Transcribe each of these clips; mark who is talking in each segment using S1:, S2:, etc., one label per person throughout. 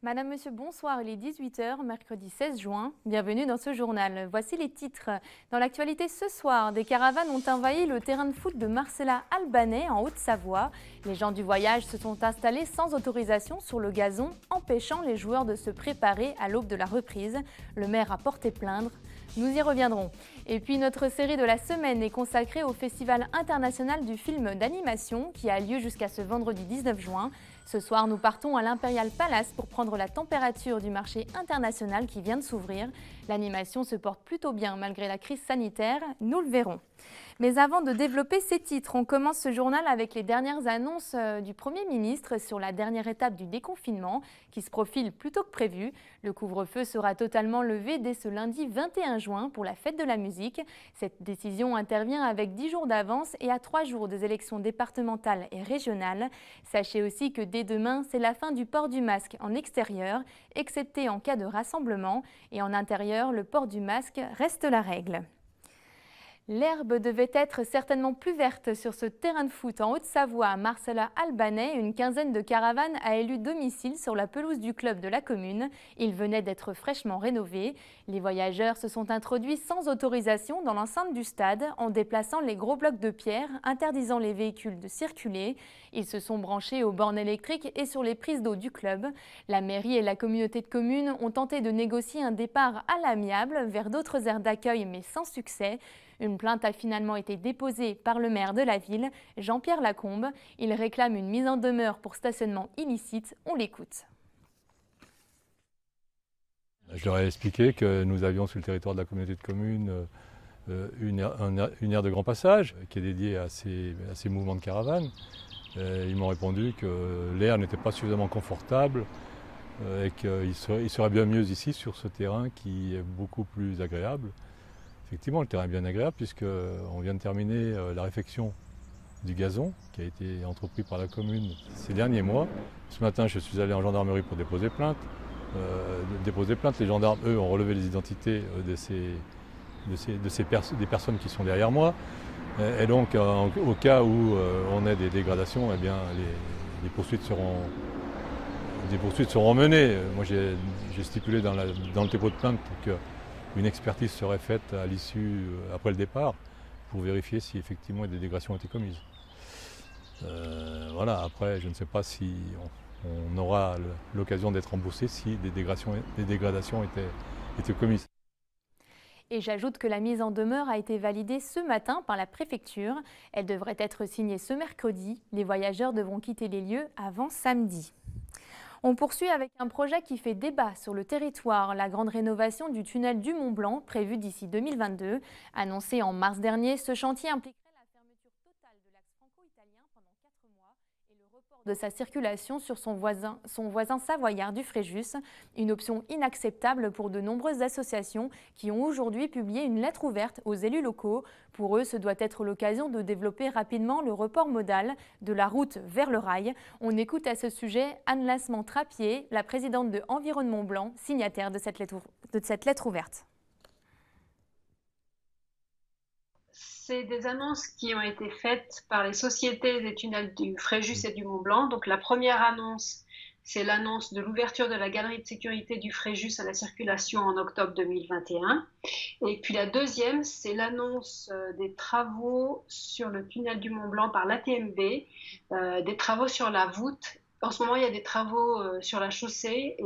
S1: Madame, Monsieur, bonsoir, il est 18 h, mercredi 16 juin. Bienvenue dans ce journal. Voici les titres. Dans l'actualité ce soir, des caravanes ont envahi le terrain de foot de Marcella Albanais en Haute-Savoie. Les gens du voyage se sont installés sans autorisation sur le gazon, empêchant les joueurs de se préparer à l'aube de la reprise. Le maire a porté plainte. Nous y reviendrons. Et puis notre série de la semaine est consacrée au Festival international du film d'animation qui a lieu jusqu'à ce vendredi 19 juin. Ce soir, nous partons à l'Imperial Palace pour prendre la température du marché international qui vient de s'ouvrir. L'animation se porte plutôt bien malgré la crise sanitaire, nous le verrons. Mais avant de développer ces titres, on commence ce journal avec les dernières annonces du Premier ministre sur la dernière étape du déconfinement qui se profile plutôt que prévu. Le couvre-feu sera totalement levé dès ce lundi 21 juin pour la fête de la musique. Cette décision intervient avec 10 jours d'avance et à 3 jours des élections départementales et régionales. Sachez aussi que dès demain, c'est la fin du port du masque en extérieur, excepté en cas de rassemblement. Et en intérieur, le port du masque reste la règle. L'herbe devait être certainement plus verte sur ce terrain de foot en Haute-Savoie à Marcella Albanais. Une quinzaine de caravanes a élu domicile sur la pelouse du club de la commune. Il venait d'être fraîchement rénové. Les voyageurs se sont introduits sans autorisation dans l'enceinte du stade en déplaçant les gros blocs de pierre, interdisant les véhicules de circuler. Ils se sont branchés aux bornes électriques et sur les prises d'eau du club. La mairie et la communauté de communes ont tenté de négocier un départ à l'amiable vers d'autres aires d'accueil mais sans succès. Une plainte a finalement été déposée par le maire de la ville, Jean-Pierre Lacombe. Il réclame une mise en demeure pour stationnement illicite. On l'écoute.
S2: Je leur ai expliqué que nous avions sur le territoire de la communauté de communes une aire de grand passage qui est dédiée à ces mouvements de caravanes. Ils m'ont répondu que l'aire n'était pas suffisamment confortable et qu'il serait bien mieux ici sur ce terrain qui est beaucoup plus agréable. Effectivement, le terrain est bien agréable puisqu'on vient de terminer la réfection du gazon qui a été entrepris par la commune ces derniers mois. Ce matin, je suis allé en gendarmerie pour déposer plainte. Les gendarmes, eux, ont relevé les identités des personnes qui sont derrière moi. Et donc, au cas où on ait des dégradations, eh bien, les poursuites seront menées. Moi, j'ai stipulé dans le dépôt de plainte qu'une expertise serait faite à l'issue, après le départ, pour vérifier si effectivement des dégradations ont été commises. Voilà, après, je ne sais pas si on aura l'occasion d'être remboursé si des dégradations étaient commises.
S1: Et j'ajoute que la mise en demeure a été validée ce matin par la préfecture. Elle devrait être signée ce mercredi. Les voyageurs devront quitter les lieux avant samedi. On poursuit avec un projet qui fait débat sur le territoire, la grande rénovation du tunnel du Mont-Blanc, prévue d'ici 2022. Annoncé en mars dernier, ce chantier impliquerait la fermeture totale de l'axe franco-italien pendant 4 mois et le report de sa circulation sur son voisin savoyard du Fréjus. Une option inacceptable pour de nombreuses associations qui ont aujourd'hui publié une lettre ouverte aux élus locaux. Pour eux, ce doit être l'occasion de développer rapidement le report modal de la route vers le rail. On écoute à ce sujet Anne Lassement-Trappier, la présidente de Environnement Blanc, signataire de cette lettre ouverte.
S3: C'est des annonces qui ont été faites par les sociétés des tunnels du Fréjus et du Mont-Blanc. Donc la première annonce, c'est l'annonce de l'ouverture de la galerie de sécurité du Fréjus à la circulation en octobre 2021. Et puis la deuxième, c'est l'annonce des travaux sur le tunnel du Mont-Blanc par l'ATMB, des travaux sur la voûte. En ce moment, il y a des travaux sur la chaussée,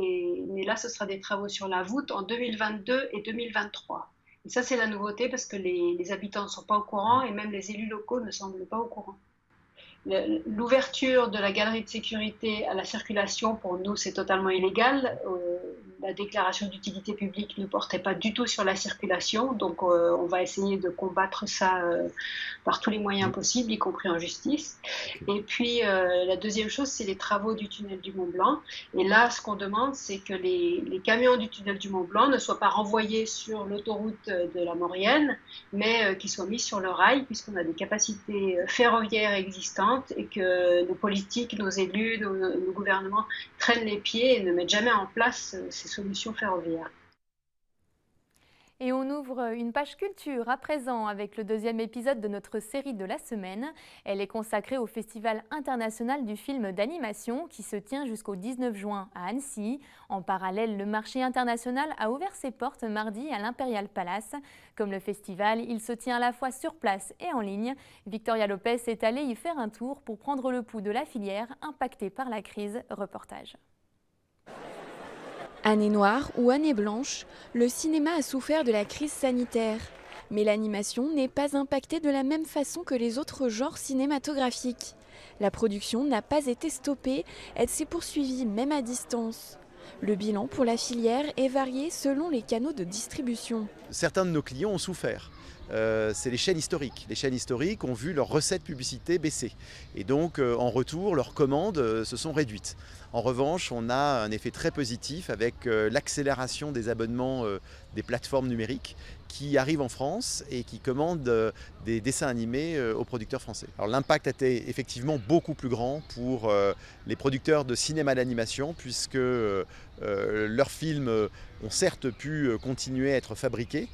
S3: mais là, ce sera des travaux sur la voûte en 2022 et 2023. Et ça, c'est la nouveauté parce que les habitants ne sont pas au courant et même les élus locaux ne semblent pas au courant. L'ouverture de la galerie de sécurité à la circulation, pour nous, c'est totalement illégal. La déclaration d'utilité publique ne portait pas du tout sur la circulation, donc on va essayer de combattre ça par tous les moyens possibles, y compris en justice. Et puis, la deuxième chose, c'est les travaux du tunnel du Mont-Blanc. Et là, ce qu'on demande, c'est que les camions du tunnel du Mont-Blanc ne soient pas renvoyés sur l'autoroute de la Maurienne, mais qu'ils soient mis sur le rail, puisqu'on a des capacités ferroviaires existantes et que nos politiques, nos élus, nos gouvernements traînent les pieds et ne mettent jamais en place ces solutions ferroviaires.
S1: Et on ouvre une page culture à présent avec le deuxième épisode de notre série de la semaine. Elle est consacrée au Festival international du film d'animation qui se tient jusqu'au 19 juin à Annecy. En parallèle, le marché international a ouvert ses portes mardi à l'Imperial Palace. Comme le festival, il se tient à la fois sur place et en ligne. Victoria Lopez est allée y faire un tour pour prendre le pouls de la filière impactée par la crise. Reportage.
S4: Année noire ou année blanche, le cinéma a souffert de la crise sanitaire. Mais l'animation n'est pas impactée de la même façon que les autres genres cinématographiques. La production n'a pas été stoppée, elle s'est poursuivie même à distance. Le bilan pour la filière est varié selon les canaux de distribution.
S5: Certains de nos clients ont souffert. C'est les chaînes historiques. Les chaînes historiques ont vu leurs recettes publicité baisser. Et donc, en retour, leurs commandes se sont réduites. En revanche, on a un effet très positif avec l'accélération des abonnements des plateformes numériques qui arrivent en France et qui commandent des dessins animés aux producteurs français. Alors l'impact a été effectivement beaucoup plus grand pour les producteurs de cinéma d'animation puisque leurs films ont certes pu continuer à être fabriqués,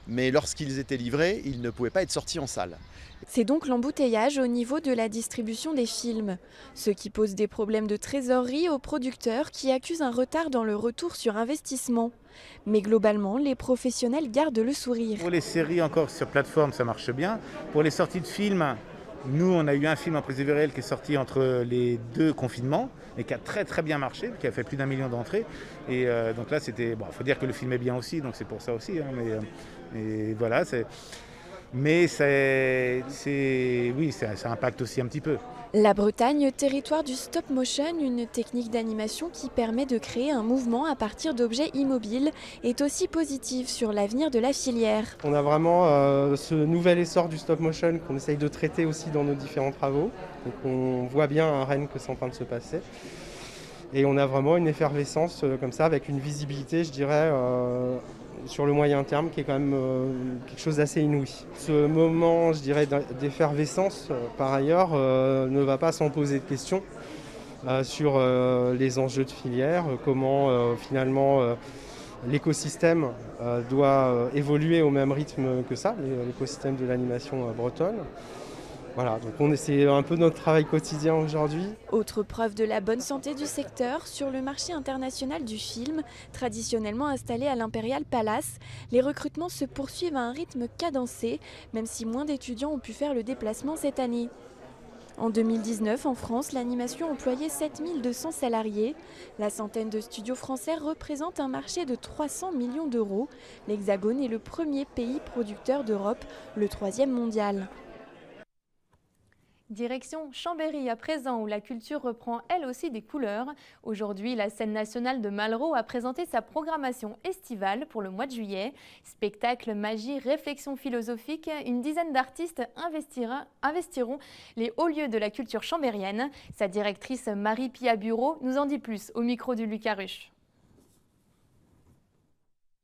S5: mais lorsqu'ils étaient livrés, ils ne pouvaient pas être sortis en salle.
S4: C'est donc l'embouteillage au niveau de la distribution des films, ce qui pose des problèmes de trésorerie aux producteurs qui accusent un retard dans le retour sur investissement. Mais globalement, les professionnels gardent le sourire.
S6: Pour les séries encore sur plateforme, ça marche bien. Pour les sorties de films, nous on a eu un film en prise de vue réelle qui est sorti entre les deux confinements et qui a très très bien marché, qui a fait plus d'1 million d'entrées. Et donc là c'était, bon, faut dire que le film est bien aussi, donc c'est pour ça aussi. Hein, mais voilà, mais ça impacte aussi un petit peu.
S4: La Bretagne, territoire du stop motion, une technique d'animation qui permet de créer un mouvement à partir d'objets immobiles, est aussi positive sur l'avenir de la filière.
S7: On a vraiment ce nouvel essor du stop motion qu'on essaye de traiter aussi dans nos différents travaux. Donc on voit bien à Rennes que c'est en train de se passer. Et on a vraiment une effervescence comme ça, avec une visibilité, je dirais, sur le moyen terme, qui est quand même quelque chose d'assez inouï. Ce moment, je dirais, d'effervescence, par ailleurs, ne va pas sans poser de questions sur les enjeux de filière, comment finalement l'écosystème doit évoluer au même rythme que ça, l'écosystème de l'animation bretonne. Voilà, donc c'est un peu notre travail quotidien aujourd'hui.
S4: Autre preuve de la bonne santé du secteur, sur le marché international du film, traditionnellement installé à l'Imperial Palace, les recrutements se poursuivent à un rythme cadencé, même si moins d'étudiants ont pu faire le déplacement cette année. En 2019, en France, l'animation employait 7200 salariés. La centaine de studios français représente un marché de 300 millions d'euros. L'Hexagone est le premier pays producteur d'Europe, le 3e mondial.
S1: Direction Chambéry à présent, où la culture reprend elle aussi des couleurs. Aujourd'hui, la scène nationale de Malraux a présenté sa programmation estivale pour le mois de juillet. Spectacle, magie, réflexion philosophique, une dizaine d'artistes investiront les hauts lieux de la culture chambérienne. Sa directrice Marie-Pia Bureau nous en dit plus au micro du Lucas Ruche.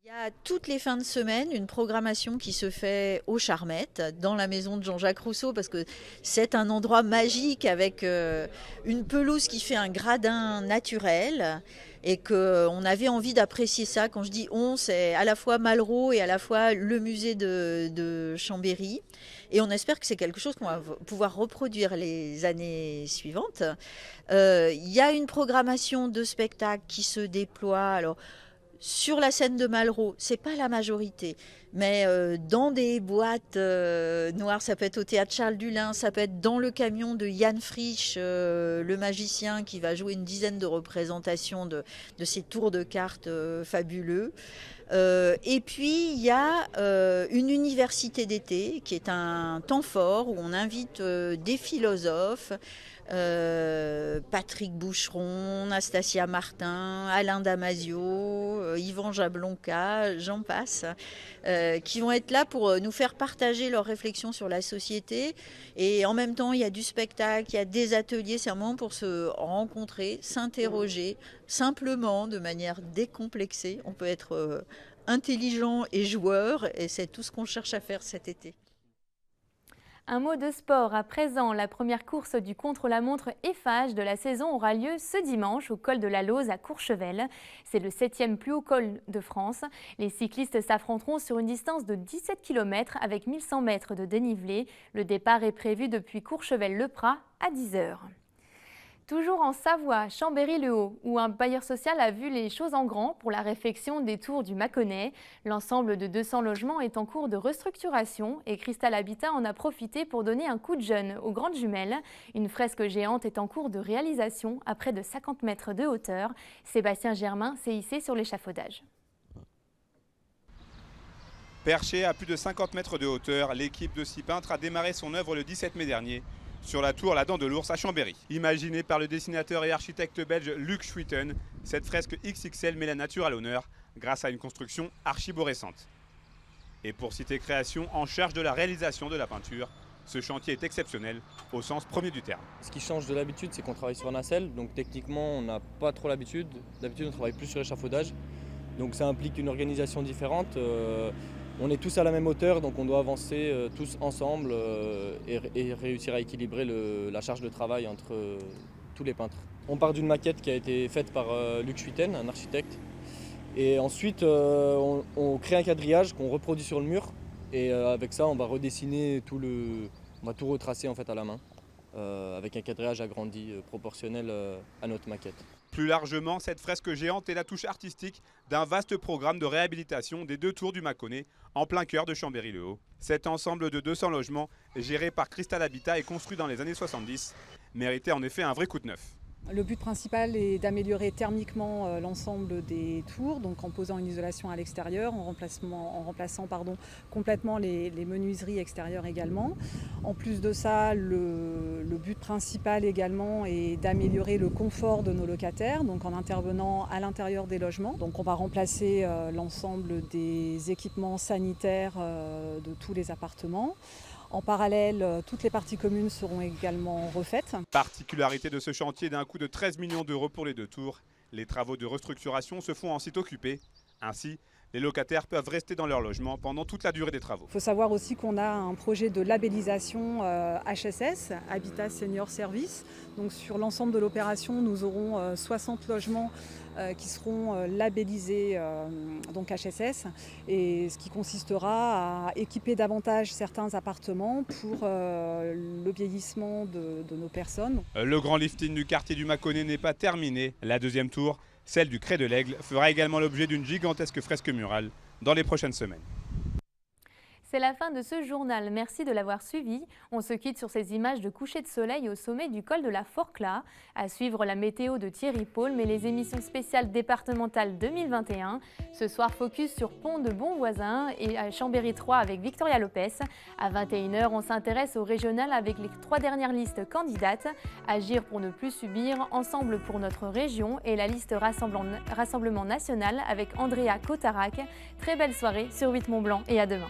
S8: Il y a toutes les fins de semaine une programmation qui se fait aux Charmettes, dans la maison de Jean-Jacques Rousseau, parce que c'est un endroit magique avec une pelouse qui fait un gradin naturel et qu'on avait envie d'apprécier ça. Quand je dis on, c'est à la fois Malraux et à la fois le musée de Chambéry. Et on espère que c'est quelque chose qu'on va pouvoir reproduire les années suivantes. Il y a une programmation de spectacles qui se déploie. Alors, sur la scène de Malraux, c'est pas la majorité, mais dans des boîtes noires, ça peut être au théâtre Charles Dulin, ça peut être dans le camion de Yann Frisch, le magicien qui va jouer une dizaine de représentations de ces tours de cartes fabuleux. Et puis il y a une université d'été qui est un temps fort où on invite des philosophes, Patrick Boucheron, Nastasia Martin, Alain Damasio, Yvan Jablonka, j'en passe, qui vont être là pour nous faire partager leurs réflexions sur la société. Et en même temps, il y a du spectacle, il y a des ateliers, c'est un moment pour se rencontrer, s'interroger, simplement, de manière décomplexée. On peut être intelligent et joueur, et c'est tout ce qu'on cherche à faire cet été.
S1: Un mot de sport à présent. La première course du contre-la-montre Eiffage de la saison aura lieu ce dimanche au col de la Lauze à Courchevel. C'est le 7e plus haut col de France. Les cyclistes s'affronteront sur une distance de 17 km avec 1100 mètres de dénivelé. Le départ est prévu depuis Courchevel-le-Prat à 10 h. Toujours en Savoie, Chambéry-le-Haut, où un bailleur social a vu les choses en grand pour la réfection des tours du Mâconnais. L'ensemble de 200 logements est en cours de restructuration et Cristal Habitat en a profité pour donner un coup de jeune aux Grandes Jumelles. Une fresque géante est en cours de réalisation à près de 50 mètres de hauteur. Sébastien Germain s'est hissé sur l'échafaudage.
S9: Perchée à plus de 50 mètres de hauteur, l'équipe de 6 peintres a démarré son œuvre le 17 mai dernier. Sur la tour La Dent de l'Ours à Chambéry. Imaginée par le dessinateur et architecte belge Luc Schuiten, cette fresque XXL met la nature à l'honneur grâce à une construction archiborescente. Et pour Cité Création, en charge de la réalisation de la peinture, ce chantier est exceptionnel au sens premier du terme.
S10: Ce qui change de l'habitude, c'est qu'on travaille sur un nacelle, donc techniquement on n'a pas trop l'habitude. D'habitude on travaille plus sur l'échafaudage, donc ça implique une organisation différente. On est tous à la même hauteur, donc on doit avancer tous ensemble et réussir à équilibrer la charge de travail entre tous les peintres. On part d'une maquette qui a été faite par Luc Schuiten, un architecte. Et ensuite, on crée un quadrillage qu'on reproduit sur le mur. Et avec ça, on va redessiner on va tout retracer en fait à la main, avec un quadrillage agrandi proportionnel à notre maquette.
S9: Plus largement, cette fresque géante est la touche artistique d'un vaste programme de réhabilitation des 2 tours du Mâconnais, en plein cœur de Chambéry-le-Haut. Cet ensemble de 200 logements, géré par Cristal Habitat et construit dans les années 70, méritait en effet un vrai coup de neuf.
S11: Le but principal est d'améliorer thermiquement l'ensemble des tours, donc en posant une isolation à l'extérieur, en remplaçant complètement les menuiseries extérieures également. En plus de ça, le but principal également est d'améliorer le confort de nos locataires, donc en intervenant à l'intérieur des logements. Donc on va remplacer l'ensemble des équipements sanitaires de tous les appartements. En parallèle, toutes les parties communes seront également refaites.
S9: Particularité de ce chantier d'un coût de 13 millions d'euros pour les 2 tours, les travaux de restructuration se font en site occupé. Ainsi, les locataires peuvent rester dans leur logement pendant toute la durée des travaux.
S11: Il faut savoir aussi qu'on a un projet de labellisation HSS, Habitat Senior Service. Donc sur l'ensemble de l'opération, nous aurons 60 logements qui seront labellisés donc HSS, et ce qui consistera à équiper davantage certains appartements pour le vieillissement de nos personnes.
S9: Le grand lifting du quartier du Mâconnais n'est pas terminé. La 2e tour, celle du Cré de l'Aigle, fera également l'objet d'une gigantesque fresque murale dans les prochaines semaines.
S1: C'est la fin de ce journal. Merci de l'avoir suivi. On se quitte sur ces images de coucher de soleil au sommet du col de la Forclaz. À suivre la météo de Thierry Paul, mais les émissions spéciales départementales 2021. Ce soir, focus sur Pont de Bonvoisin et à Chambéry 3 avec Victoria Lopez. À 21 h, on s'intéresse au régional avec les 3 dernières listes candidates. Agir pour ne plus subir, Ensemble pour notre région et la liste Rassemblement national avec Andrea Cotarac. Très belle soirée sur 8 Mont Blanc et à demain.